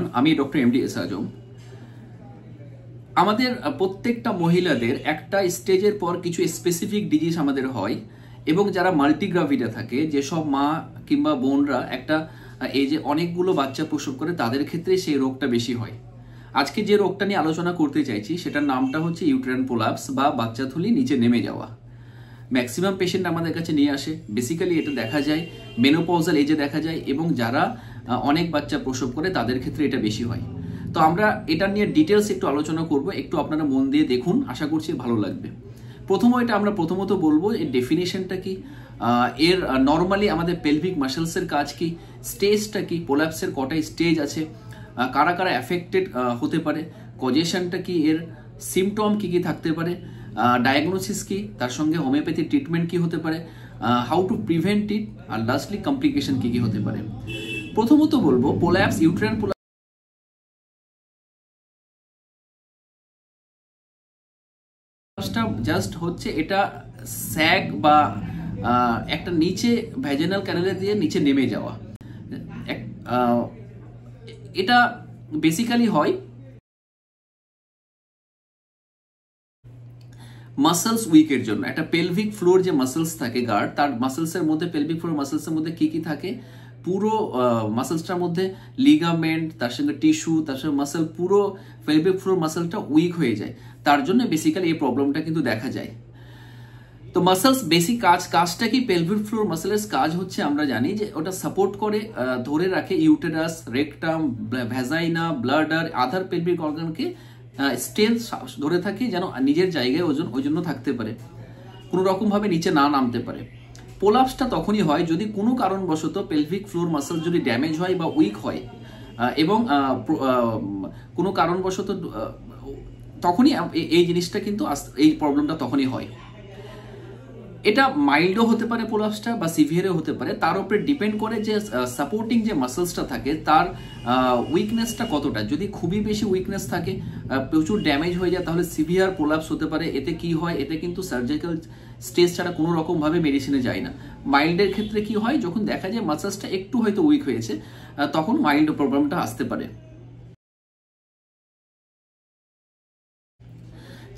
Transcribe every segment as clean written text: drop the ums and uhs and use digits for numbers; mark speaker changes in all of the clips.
Speaker 1: Everyone, আমি doctor MD S আজম। আমাদের প্রত্যেকটা মহিলাদের একটা স্টেজের পর কিছু স্পেসিফিক ডিজিজ আমাদের হয়, এবং যারা মাল্টিগ্রাভিডা থাকে, যেসব মা কিংবা বোনরা একটা এজে অনেকগুলো বাচ্চা প্রসব করে, তাদের ক্ষেত্রে সেই রোগটা বেশি হয়। আজকে যে রোগটা নিয়ে আলোচনা করতে চাইছি সেটার নামটা হচ্ছে ইউটেরাইন প্রোলাপস বা বাচ্চা থলি নিচে নেমে যাওয়া। ম্যাক্সিমাম পেশেন্ট আমাদের কাছে নিয়ে আসে। বেসিক্যালি এটা দেখা যায় মেনোপজাল এজে দেখা যায়, এবং যারা অনেক বাচ্চা প্রসব করে তাদের ক্ষেত্রে এটা বেশি হয়। তো আমরা এটা নিয়ে ডিটেলস একটু আলোচনা করব, একটু আপনারা মন দিয়ে দেখুন, আশা করছি ভালো লাগবে। প্রথমত বলবো এর ডেফিনেশনটা কি, এর নর্মালি আমাদের পেলভিক মাসেলসের কাজ কি, স্টেজটা কি, প্রোল্যাপসের কটা স্টেজ আছে, কারা কারা অ্যাফেক্টেড হতে পারে, কজেশনটা কি, এর সিমটম কি কি থাকতে পারে, ডায়াগনোসিস কি, তার সঙ্গে হোমিওপ্যাথি ট্রিটমেন্ট কি হতে পারে, হাউ টু প্রিভেন্ট ইট, আর লাস্টলি কমপ্লিকেশন কি কি হতে পারে। প্রথমত বলবো প্রোল্যাপস, ইউটেরাইন প্রোল্যাপসটা জাস্ট হচ্ছে এটা স্যাগ বা একটা নিচে ভ্যাজিনাল ক্যানালে দিয়ে নিচে নেমে যাওয়া। এটা বেসিক্যালি হয় মাসেলস উইকের জন্য। একটা পেলভিক ফ্লোর যে মাসেলস থাকে গার্ড, তার মাসেলসের মধ্যে, পেলভিক ফ্লোর মাসেলসের মধ্যে কি কি থাকে, পুরো মাসেলসটার মধ্যে লিগামেন্ট, তার সঙ্গে টিস্যু, তার সঙ্গে মাসেল, পুরো পেলভিক ফ্লোর মাসেলটা উইক হয়ে যায়। তার জন্য বেসিক্যালি এই প্রবলেমটা কিন্তু দেখা যায়। তো মাসেলস বেসিক কাজটা কি, পেলভিক ফ্লোর মাসেলের কাজ হচ্ছে আমরা জানি যে ওটা সাপোর্ট করে, ধরে রাখে ইউটেরাস, রেকটাম, ভ্যাজাইনা, ব্লাডার, আদার পেলভিক অর্গানকে স্টেল ধরে থাকে, যেন নিজের জায়গায় ওই জন্য থাকতে পারে, কোনো রকম ভাবে নিচে না নামতে পারে। প্রোলাপসটা তখনই হয় যদি কোনো কারণবশত পেলভিক ফ্লোর মাসেল যদি ড্যামেজ হয় বা উইক হয়, এবং কোনো কারণবশত তখনই এই জিনিসটা কিন্তু এই প্রবলেমটা তখনই হয়। এটা মাইল্ডও হতে পারে প্রোলাপসটা, বা সিভিয়ারও হতে পারে। তার উপরে ডিপেন্ড করে যে সাপোর্টিং যে মাসেলসটা থাকে তার উইকনেসটা কতটা। যদি খুবই বেশি উইকনেস থাকে, প্রচুর ড্যামেজ হয়ে যায়, তাহলে সিভিয়ার প্রোলাপস হতে পারে। এতে কি হয়, এতে কিন্তু সার্জিক্যাল স্টেজ ছাড়া কোনো রকম ভাবে মেডিসিনে যায় না। মাইল্ডের ক্ষেত্রে কি হয়, যখন দেখা যায় মাসেলসটা একটু হয়তো উইক হয়েছে, তখন মাইল্ড প্রবলেমটা আসতে পারে।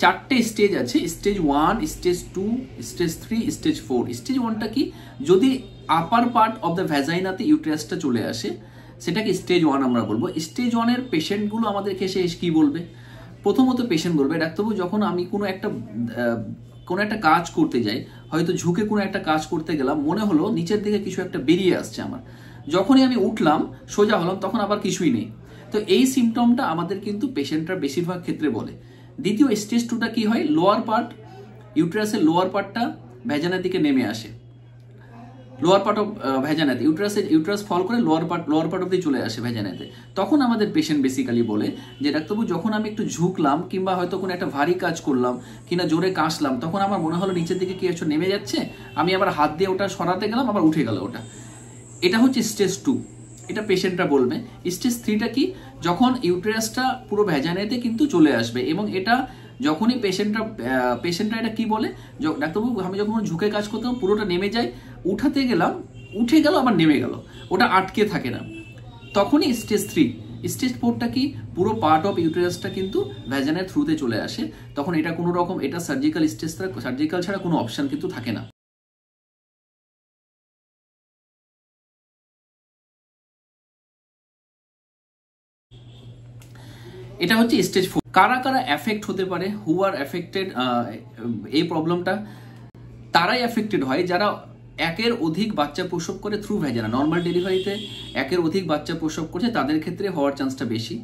Speaker 1: চারটে স্টেজ আছে, stage 1, stage 2, stage 3, stage 4। Stage 1টা কি, যদি আপার পার্ট অফ দ্য ভ্যাজাইনাতে ইউটেরাসটা চলে আসে, সেটাকে স্টেজ 1 আমরা বলবো। স্টেজ 1-এর পেশেন্টগুলো আমাদেরকে এসে কি বলবে, প্রথমত পেশেন্ট বলবে, ডাক্তারবাবু যখন আমি কোনো একটা কাজ করতে যাই, হয়তো ঝুঁকে কোনো একটা কাজ করতে গেলাম, মনে হলো নিচের দিকে কিছু একটা বেরিয়ে আসছে আমার, যখনই আমি উঠলাম সোজা হলাম তখন আবার কিছুই নেই। তো এই সিমটমটা আমাদের কিন্তু পেশেন্টরা বেশিরভাগ ক্ষেত্রে বলে। দ্বিতীয় স্টেজ 2টা কি হয়, লোয়ার পার্ট, ইউটেরাসের লোয়ার পার্টটা ভ্যাজানার দিকে নেমে আসে, লোয়ার পার্ট অফ ভ্যাজানাতে ইউটেরাস ফল করে লোয়ার পার্ট অব্দি চলে আসে ভ্যাজানাতে। তখন আমাদের পেশেন্ট বেসিক্যালি বলে যে ডাক্তারবাবু যখন আমি একটু ঝুঁকলাম, কিংবা হয়তো কোনো একটা ভারী কাজ করলাম, কিনা জোরে কাশলাম, তখন আমার মনে হলো নিচের দিকে কি কিছু নেমে যাচ্ছে, আমি আবার হাত দিয়ে ওটা সরাতে গেলাম, আবার উঠে গেল ওটা। এটা হচ্ছে স্টেজ 2, এটা পেশেন্টরা বলবে। স্টেজ 3টা কি, যখন ইউটেরাসটা পুরো ভ্যাজানাতে কিন্তু চলে আসবে, এবং এটা যখনই পেশেন্টরা এটা কি বলে, ডাক্তারবাবু আমি যখন ঝুঁকে কাজ করতাম পুরোটা নেমে যায়, উঠাতে গেলাম উঠে গেল আবার নেমে গেল, ওটা আটকে থাকে না, তখনই স্টেজ 3। স্টেজ 4টা কি, পুরো পার্ট অফ ইউটেরাসটা কিন্তু ভ্যাজানার থ্রুতে চলে আসে, তখন এটা কোনো রকম, এটা সার্জিক্যাল ছাড়া কোনো অপশন কিন্তু থাকে না। এটা হচ্ছে স্টেজ 4। কারা কারা এফেক্ট হতে পারে, হু আর এফেক্টেড এই প্রবলেমটা, তারাই এফেক্টেড হয় যারা একের অধিক বাচ্চা প্রসব করে থ্রু ভ্যাজানা। নর্মাল ডেলিভারিতে একের অধিক বাচ্চা প্রসব করছে, তাদের ক্ষেত্রে হওয়ার চান্সটা বেশি,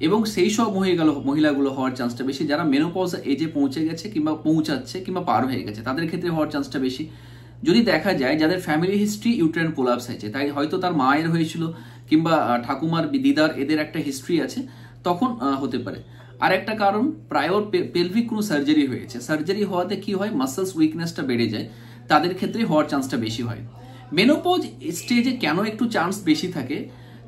Speaker 1: এবং সেই সব মহিলাগুলো হওয়ার চান্সটা বেশি যারা মেনোপজ এজে পৌঁছে গেছে, কিংবা পৌঁছাচ্ছে, কিংবা পার হয়ে গেছে, তাদের ক্ষেত্রে হওয়ার চান্সটা বেশি। যদি দেখা যায় যাদের ফ্যামিলি হিস্ট্রি ইউটেরাইন প্রোলাপস হয়েছে, তাই হয়তো তার মায়ের হয়েছিল, কিংবা ঠাকুমার, দিদার, এদের একটা হিস্ট্রি আছে, তখন হতে পারে। আর একটা কারণ, প্রায়র পেলভিক কোনো সার্জারি হয়েছে, সার্জারি হওয়াতে কি হয়, মাসেলস উইকনেসটা বেড়ে যায়, তাদের ক্ষেত্রে হওয়ার চান্সটা বেশি হয়। মেনোপজ স্টেজে কেন একটু চান্স বেশি থাকে,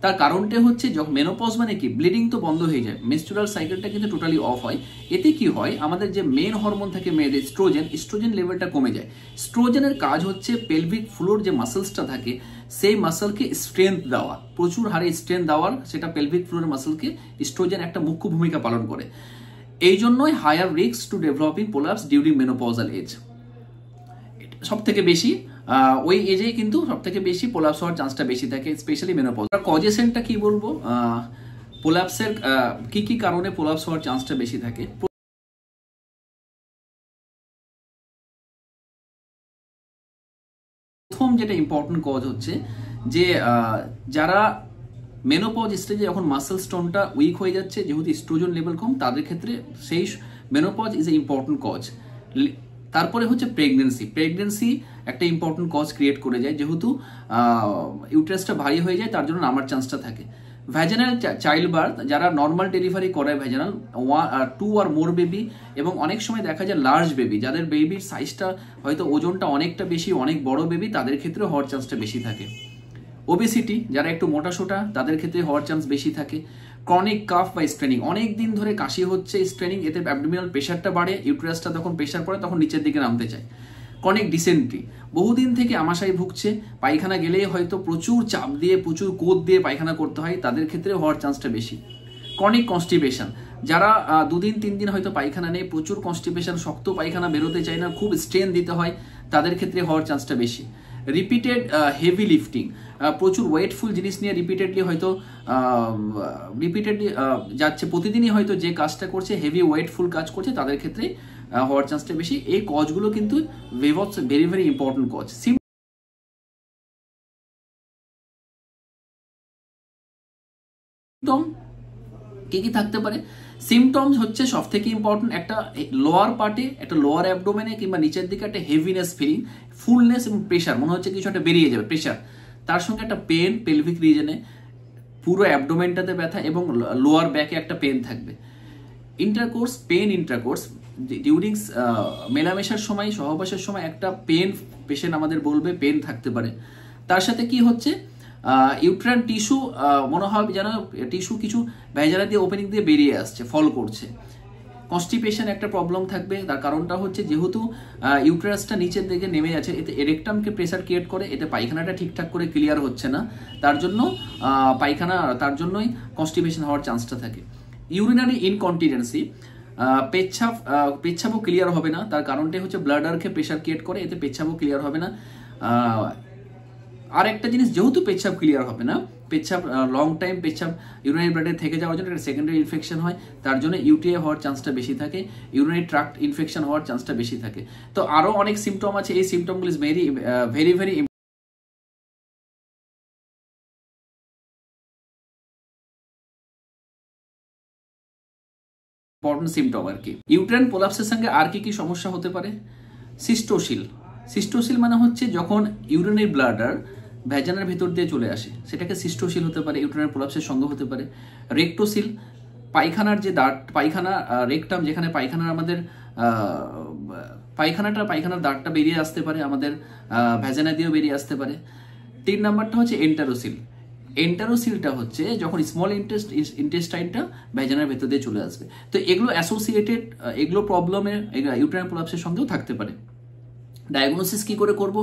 Speaker 1: তার কারণটা হচ্ছে যখন মেনোপজ মানে কি, ব্লিডিং তো বন্ধ হয়ে যায়, মেনস্ট্রুয়াল সাইকেলটা কিন্তু টোটালি অফ হয়। এতে কি হয়, আমাদের যে মেন হরমোন থাকে মেয়েদের স্ট্রোজেন লেভেলটা কমে যায়। স্ট্রোজেনের কাজ হচ্ছে পেলভিক ফ্লোর যে মাসেলসটা থাকে সেই মাসেলকে স্ট্রেংথ দেওয়া, প্রচুর হারে স্ট্রেংথ দেওয়ার, সেটা পেলভিক ফ্লোরের মাসেলকে স্ট্রোজেন একটা মুখ্য ভূমিকা পালন করে। এই জন্যই higher risk to developing prolapse during menopausal age. সব থেকে বেশি ওই এজেই কিন্তু সব থেকে বেশি প্রোলাপস হওয়ার চান্সটা বেশি থাকে, স্পেশালি মেনোপজ। কজেশনটা কি বলবো, প্রোলাপসের কি কি কারণে প্রোলাপস হওয়ার চান্সটা বেশি থাকে। প্রথম যেটা ইম্পর্টেন্ট কজ হচ্ছে যে যারা মেনোপজ স্টেজে যখন মাসেল স্টোনটা উইক হয়ে যাচ্ছে, যেহেতু স্ট্রোজেন লেভেল কম, তাদের ক্ষেত্রে সেই menopause is a important cause. তারপরে হচ্ছে প্রেগনেন্সি একটা ইম্পর্টেন্ট কজ ক্রিয়েট করে যায়, যেহেতু ইউটেরাসটা ভারী হয়ে যায়, তার জন্য নামার চান্সটা থাকে। ভ্যাজানাল চাইল্ড বার্থ, যারা নর্মাল ডেলিভারি করায় ভ্যাজানাল 2 আর মোর বেবি, এবং অনেক সময় দেখা যায় লার্জ বেবি, যাদের বেবির সাইজটা হয়তো ওজনটা অনেকটা বেশি, অনেক বড় বেবি, তাদের ক্ষেত্রে হওয়ার চান্সটা বেশি থাকে। ওবেসিটি, যারা একটু মোটাসোটা, তাদের ক্ষেত্রে হওয়ার চান্স বেশি থাকে। ক্রনিক কাফ বা স্ট্রেনিং, অনেক দিন ধরে কাশি হচ্ছে, স্ট্রেনিং, এতে অ্যাবডোমিনাল প্রেশারটা বাড়ে, ইউটেরাসটা তখন প্রেশার পড়ে, তখন নিচের দিকে নামতে চায়। ক্রনিক ডিসেন্ট্রি, বহুদিন থেকে আমাশায় ভুগছে, পায়খানা গেলেই হয়তো প্রচুর চাপ দিয়ে, প্রচুর কোদ দিয়ে পায়খানা করতে হয়, তাদের ক্ষেত্রে হওয়ার চান্সটা বেশি। ক্রনিক কনস্টিপেশন, যারা 2 দিন 3 দিন হয়তো পায়খানা নেই, প্রচুর কনস্টিপেশন, শক্ত পায়খানা বেরোতে চায় না, খুব স্ট্রেন দিতে হয়, তাদের ক্ষেত্রে হওয়ার চান্সটা বেশি। রিপিটেড হেভি লিফটিং, প্রচুর ওয়েটফুল জিনিস নিয়ে রিপিটেডলি যাচ্ছে, প্রতিদিনই হয়তো যে কাজটা করছে হেভি ওয়েটফুল কাজ করছে, তাদের ক্ষেত্রে হওয়ার চান্সটা বেশি। এই কজগুলো কিন্তু very very important cause. Symptom কি কি থাকতে পারে? সিমটমস হচ্ছে সব থেকে ইম্পর্টেন্ট, একটা লোয়ার পার্টে, একটা লোয়ার অ্যাবডোমেনে কিংবা নিচের দিকে একটা হেভিনেস ফিলিং, ফুলনেস এবং প্রেশার, মনে হচ্ছে কিছু একটা বেরিয়ে যাবে, প্রেশার। তার সঙ্গে একটা পেন পেলভিক রিজনে, পুরো অ্যাবডোমেনটাতে ব্যথা, এবং লোয়ার ব্যাকে একটা পেন থাকবে। ইন্টারকোর্স ডিউরিং মেলামেশার সময়, সহবাসের সময় একটা পেন পেশেন্ট আমাদের বলবে, পেন থাকতে পারে। তার সাথে কি হচ্ছে, ইউট্রাইন টিস্যু মনে হয় যেন টিস্যু কিছু ভ্যাজানা দিয়ে ওপেনিং দিয়ে বেরিয়ে আসছে, ফল করছে। কনস্টিপেশন একটা প্রবলেম থাকবে, তার কারণটা হচ্ছে যেহেতু ইউটেরাসটা নিচের দিকে নেমে যাচ্ছে, এতে এরেকটামকে প্রেসার ক্রিয়েট করে, এতে পায়খানাটা ঠিকঠাক করে ক্লিয়ার হচ্ছে না, তার জন্যই কনস্টিপেশন হওয়ার চান্সটা থাকে। ইউরিনারি ইনকন্টিনেন্সি, পেচ্ছাপও ক্লিয়ার হবে না, তার কারণটা হচ্ছে ব্লাডারকে প্রেসার ক্রিয়েট করে, এতে পেচ্ছাপও ক্লিয়ার হবে না। আর একটা জিনিস, যেহেতু পেচ্ছাপ ক্লিয়ার হবে না, পেচ্ছাপ লং টাইম পেচ্ছাপ ইউরিনারি ব্লাডে থেকে যাওয়ার জন্য একটা সেকেন্ডারি ইনফেকশন হয়, তার জন্য ইউটিআই হওয়ার চান্সটা বেশি থাকে, ইউরিনারি ট্রাক্ট ইনফেকশন হওয়ার চান্সটা বেশি থাকে। তো আরও অনেক সিমটম আছে, এই সিমটমগুলো is very very important symptom আর কি। ইউট্রাইন প্রোলাপসের সঙ্গে আর কি কি সমস্যা হতে পারে? সিস্টোসিল মানে হচ্ছে যখন ইউরিনারি ব্লাডার ভ্যাজানার ভেতর দিয়ে চলে আসে, সেটাকে সিস্টোসিল হতে পারে, ইউট্রাইন প্রোলাপসের সঙ্গে হতে পারে। রেক্টোসিল, পায়খানার যে পায়খানা রেকটাম, যেখানে পায়খানার আমাদের পায়খানার দাঁতটা বেরিয়ে আসতে পারে, আমাদের ভ্যাজানা দিয়েও বেরিয়ে আসতে পারে। 3 নাম্বারটা হচ্ছে এন্টারোসিলটা হচ্ছে যখন স্মল ইন্টেস্টাইনটা ভ্যাজানার ভেতর দিয়ে চলে আসবে। তো এগুলো অ্যাসোসিয়েটেড, এগুলো প্রবলেমের ইউট্রাইন প্রোলাপসের সঙ্গেও থাকতে পারে। ডায়াগনোসিস কি করে করব?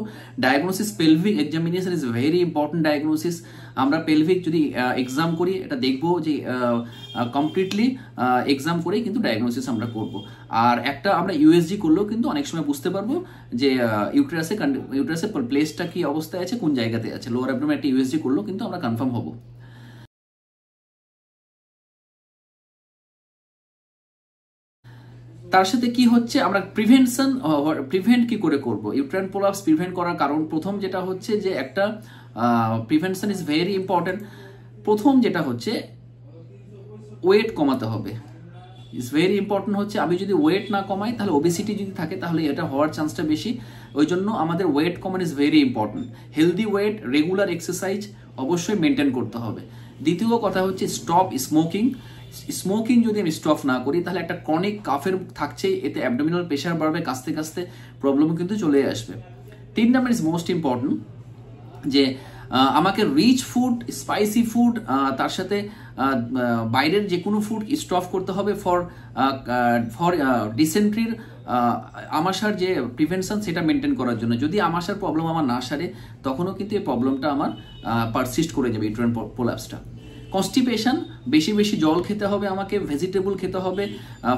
Speaker 1: Diagnosis pelvic examination is very important diagnosis. আমরা পেলভিক যদি এক্সাম করি, এটা দেখবো যে কমপ্লিটলি এক্সাম করেই কিন্তু ডায়াগনোসিস আমরা করব। আর একটা আমরা ইউএসজি করলেও কিন্তু অনেক সময় বুঝতে পারবো যে ইউটেরাসের প্লেসটা কি অবস্থায় আছে, কোন জায়গাতে আছে। লোয়ার অ্যাবডোমেনে একটা ইউএসজি করলেও কিন্তু আমরা কনফার্ম হব। তার সাথে কি হচ্ছে, আমরা প্রিভেন্ট কি করে করব? ইউট্রাইন প্রোলাপস প্রিভেন্ট করার কারণ প্রথম যেটা হচ্ছে যে একটা প্রিভেনশন ইজ ভেরি ইম্পর্টেন্ট। প্রথম যেটা হচ্ছে ওয়েট কমাতে হবে, ইজ ভেরি ইম্পর্টেন্ট। হচ্ছে আমি যদি ওয়েট না কমাই, তাহলে ওবেসিটি যদি থাকে, তাহলে এটা হওয়ার চান্সটা বেশি। ওই জন্য আমাদের ওয়েট কমান is very important. Healthy wait, regular exercise অবশ্যই মেনটেন করতে হবে। দ্বিতীয় কথা হচ্ছে স্টপ স্মোকিং যদি আমি স্টপ না করি, তাহলে একটা ক্রনিক কাফের থাকছে, এতে অ্যাবডোমিনাল প্রেশার বাড়বে, কাস্তে প্রবলেমও কিন্তু চলে আসবে। 3 নাম্বার ইজ মোস্ট ইম্পর্টেন্ট, যে আমাকে রিচ ফুড, স্পাইসি ফুড, তার সাথে বাইরের যে কোনো ফুড স্টপ করতে হবে ফর ডিসেন্ট্রির আমাশার যে প্রিভেনশন সেটা মেনটেন করার জন্য। যদি আমাশার প্রবলেম আমার না সারে তখনও কিন্তু এই প্রবলেমটা আমার পারসিস্ট করে যাবে ইউটেরাইন প্রোল্যাপসটা। কনস্টিপেশন, বেশি বেশি জল খেতে হবে, আমাকে ভেজিটেবল খেতে হবে,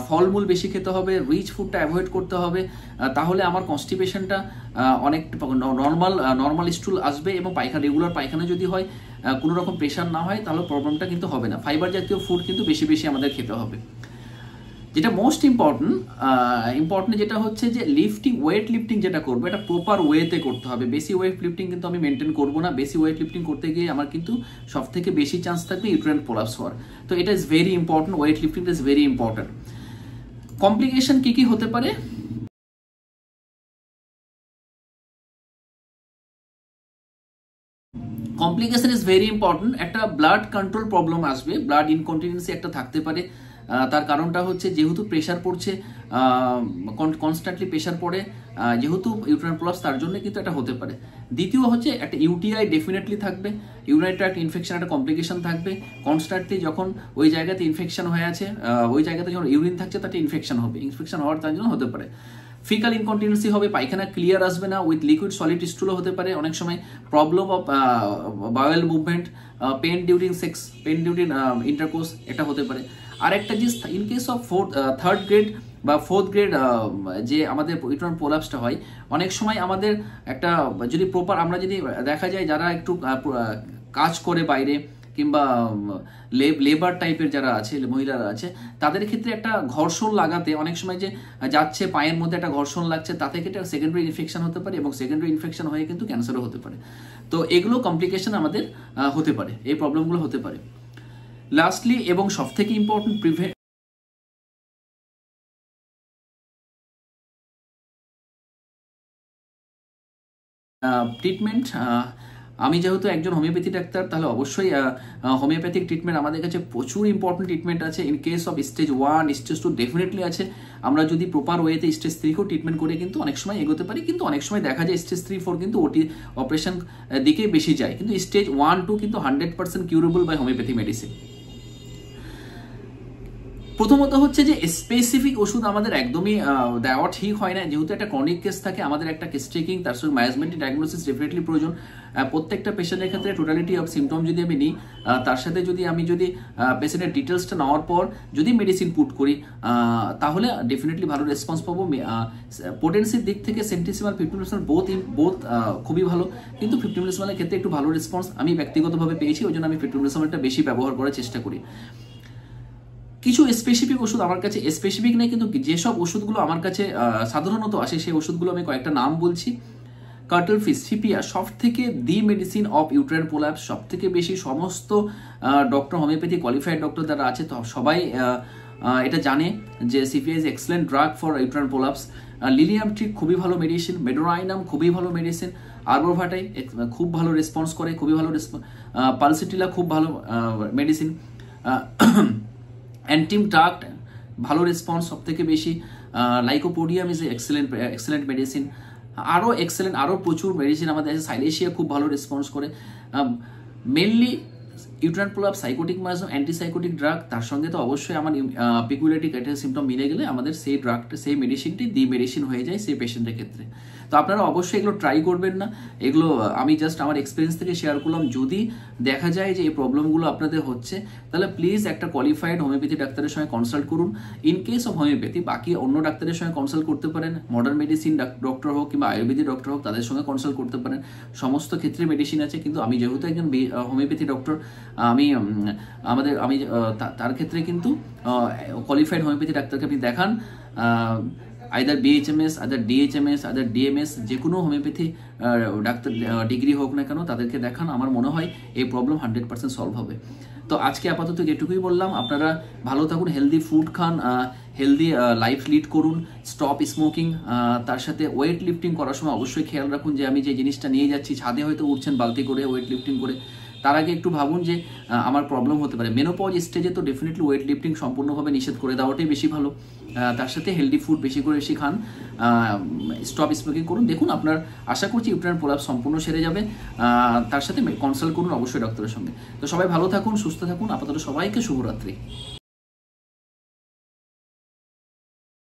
Speaker 1: ফলমূল বেশি খেতে হবে, রিচ ফুডটা অ্যাভয়েড করতে হবে, তাহলে আমার কনস্টিপেশনটা অনেক নর্মাল স্টুল আসবে এবং রেগুলার পায়খানা যদি হয়, কোনো রকম প্রেশার না হয়, তাহলে প্রবলেমটা কিন্তু হবে না। ফাইবার জাতীয় ফুড কিন্তু বেশি বেশি আমাদের খেতে হবে। যেটা মোস্ট ইম্পর্টেন্ট যেটা হচ্ছে যে ওয়েট লিফটিং যেটা করবো এটা প্রপার ওয়েতে করতে হবে। বেশি ওয়েট লিফটিং কিন্তু আমি মেনটেন করবো না। বেশি ওয়েট লিফটিং করতে গিয়ে আমার কিন্তু সব থেকে বেশি চান্স থাকবে ইউটেরাইন প্রোলাপস হওয়ার। তো এটা is very important, weight lifting is very important. Complication কি কি হতে পারে? Complication is very important. একটা ব্লাড কন্ট্রোল প্রবলেম আসবে, ব্লাড ইনকন্টিনেন্সি একটা থাকতে পারে। তার কারণটা হচ্ছে যেহেতু প্রেশার পড়ছে, কনস্ট্যান্টলি প্রেশার পড়ে, যেহেতু ইউটেরাইন প্রোলাপস, তার জন্য কিন্তু এটা হতে পারে। দ্বিতীয় হচ্ছে একটা ইউটিআই ডেফিনেটলি থাকবে, ইউরিনারি ট্র্যাক্ট ইনফেকশন একটা কমপ্লিকেশন থাকবে। কনস্ট্যান্টলি যখন ওই জায়গাতে ইনফেকশন হয়ে আছে, ওই জায়গাতে যখন ইউরিন থাকছে তাতে ইনফেকশন হবে, ইনফেকশন হওয়ার তার জন্য হতে পারে। ফিকাল ইনকন্টিনেন্সি হবে, পায়খানা ক্লিয়ার আসবে না, উইথ লিকুইড সলিড স্টুলও হতে পারে। অনেক সময় problem of bowel movement, pain during sex, pain during intercourse, এটা হতে পারে। আর একটা জিনিস, in case of third grade বা ফোর্থ গ্রেড যে আমাদের ইউটেরাইন প্রোলাপসটা হয়, অনেক সময় আমাদের একটা যদি প্রপার, আমরা যদি দেখা যায় যারা একটু কাজ করে বাইরে কিংবা লেবার টাইপের যারা আছে, মহিলারা আছে, তাদের ক্ষেত্রে একটা ঘর্ষণ লাগাতে অনেক সময় যে যাচ্ছে পায়ের মধ্যে একটা ঘর্ষণ লাগছে, তাতে কিন্তু সেকেন্ডারি ইনফেকশন হতে পারে এবং সেকেন্ডারি ইনফেকশন হয়ে কিন্তু ক্যান্সারও হতে পারে। তো এগুলো কমপ্লিকেশন আমাদের হতে পারে, এই প্রবলেমগুলো হতে পারে। লাস্টলি এবং সব থেকে ইম্পর্টেন্ট, ট্রিটমেন্ট। আমি যেহেতু একজন হোমিওপ্যাথি ডাক্তার, তাহলে অবশ্যই হোমিওপ্যাথিক ট্রিটমেন্ট আমাদের কাছে প্রচুর ইম্পর্টেন্ট ট্রিটমেন্ট আছে। In case of stage 1, stage 2 definitely আছে। আমরা যদি প্রপার ওয়েতে স্টেজ 3কেও ট্রিটমেন্ট করে কিন্তু অনেক সময় এগোতে পারি, কিন্তু অনেক সময় দেখা যায় স্টেজ 3, 4 কিন্তু অপারেশন দিকে বেশি যায়, কিন্তু স্টেজ 1, 2 কিন্তু 100% কিউরেবল বাই হোমিওপ্যাথি মেডিসিন। প্রথমত হচ্ছে যে স্পেসিফিক ওষুধ আমাদের একদমই দেওয়া ঠিক হয় না, যেহেতু একটা ক্রনিক কেস থাকে, আমাদের একটা কেস টেকিং, তার সঙ্গে ম্যানেজমেন্ট ডায়াগনোসিস ডেফিনেটলি প্রয়োজন। প্রত্যেকটা পেশেন্টের ক্ষেত্রে টোটালিটি অফ সিমটম যদি আমি নিই, তার সাথে যদি পেশেন্টের ডিটেলসটা নেওয়ার পর যদি মেডিসিন পুট করি, তাহলে ডেফিনেটলি ভালো রেসপন্স পাবো। পোটেন্সির দিক থেকে সেন্টিসিমাল 50% বোথ খুবই ভালো, কিন্তু 50 মিলিসিমালের ক্ষেত্রে একটু ভালো রেসপন্স আমি ব্যক্তিগতভাবে পেয়েছি, ওই জন্য আমি 50 মিলিসিমালটা বেশি ব্যবহার করার চেষ্টা করি। কিছু স্পেসিফিক ওষুধ আমার কাছে, স্পেসিফিক নেই কিন্তু যেসব ওষুধগুলো আমার কাছে সাধারণত আসে, সেই ওষুধগুলো আমি কয়েকটা নাম বলছি। কার্টেলফিস, সিপিয়া, সব থেকে দি মেডিসিন অফ ইউটেরাইন প্রোল্যাপস, সব থেকে বেশি সমস্ত ডক্টর, হোমিওপ্যাথি কোয়ালিফাইড ডক্টর যারা আছে, তো সবাই এটা জানে যে sepia is excellent drug for uterine prolapse. Lilium tree খুবই ভালো মেডিসিন, মেডোরাইনাম খুবই ভালো মেডিসিন, আর্বোভাটাই খুব ভালো রেসপন্স করে, খুবই ভালো রেসপন্স, পালসিটিলা খুব ভালো মেডিসিন, অ্যান্টিম ট্রাক্ট ভালো রেসপন্স সব থেকে বেশি, লাইকোপোডিয়াম ইজ এক্সেলেন্ট মেডিসিন, আরও প্রচুর মেডিসিন আমাদের আছে। সাইলেশিয়া খুব ভালো রেসপন্স করে। Mainly uterine prolapse, psychotic miasm, antipsychotic drug, তার সঙ্গে তো অবশ্যই আমার পিকুলারিটি ক্রাইটেরিয়া সিমটম মিলে গেলে আমাদের সেই ড্রাগটা, সেই মেডিসিনটি দি মেডিসিন হয়ে যায় সেই পেশেন্টের ক্ষেত্রে। তো আপনারা অবশ্যই এগুলো ট্রাই করবেন না, এগুলো আমি জাস্ট আমার এক্সপিরিয়েন্স থেকে শেয়ার করলাম। যদি দেখা যায় যে এই প্রবলেমগুলো আপনাদের হচ্ছে, তাহলে প্লিজ একটা কোয়ালিফাইড হোমিওপ্যাথি ডাক্তারের সঙ্গে কনসাল্ট করুন। ইন কেস অফ হোমিওপ্যাথি, বাকি অন্য ডাক্তারের সঙ্গে কনসাল্ট করতে পারেন, মডার্ন মেডিসিন ডক্টর হোক কিংবা আয়ুর্বেদিক ডক্টর হোক, তাদের সঙ্গে কনসাল্ট করতে পারেন। সমস্ত ক্ষেত্রে মেডিসিন আছে, কিন্তু আমি যেহেতু একজন হোমিওপ্যাথি ডক্টর, তার ক্ষেত্রে কিন্তু কোয়ালিফাইড হোমিওপ্যাথি ডাক্তারকে আপনি দেখান, either BHMS, either DHMS, either DMS, যে কোনো হোমিওপ্যাথি ডাক্তার ডিগ্রি হোক না কেন, তাদেরকে দেখান। আমার মনে হয় এই প্রবলেম 100% সলভ হবে। তো আজকে আপাতত যেটুকুই বললাম। আপনারা ভালো থাকুন, হেলদি ফুড খান, হেলদি লাইফ লিড করুন, স্টপ স্মোকিং, তার সাথে ওয়েট লিফটিং করার সময় অবশ্যই খেয়াল রাখুন যে আমি যে জিনিসটা নিয়ে যাচ্ছি, ছাদে হয়তো উঠছেন বালতি করে ওয়েট লিফটিং করে, তার আগে একটু ভাবুন যে আমার প্রবলেম হতে পারে। মেনোপজ স্টেজে তো ডেফিনেটলি ওয়েট লিফটিং সম্পূর্ণভাবে নিষেধ করে দেওয়াটাই বেশি ভালো। তার সাথে হেলদি ফুড বেশি করে বেশি খান, স্টপ স্মোকিং করুন। দেখুন আপনার আশা করছি ইউটেরাইন প্রলাপস সম্পূর্ণ সেরে যাবে। তার সাথে কনসাল্ট করুন অবশ্যই ডক্টরের সঙ্গে। তো সবাই ভালো থাকুন, সুস্থ থাকুন। আপাতত সবাইকে শুভরাত্রি।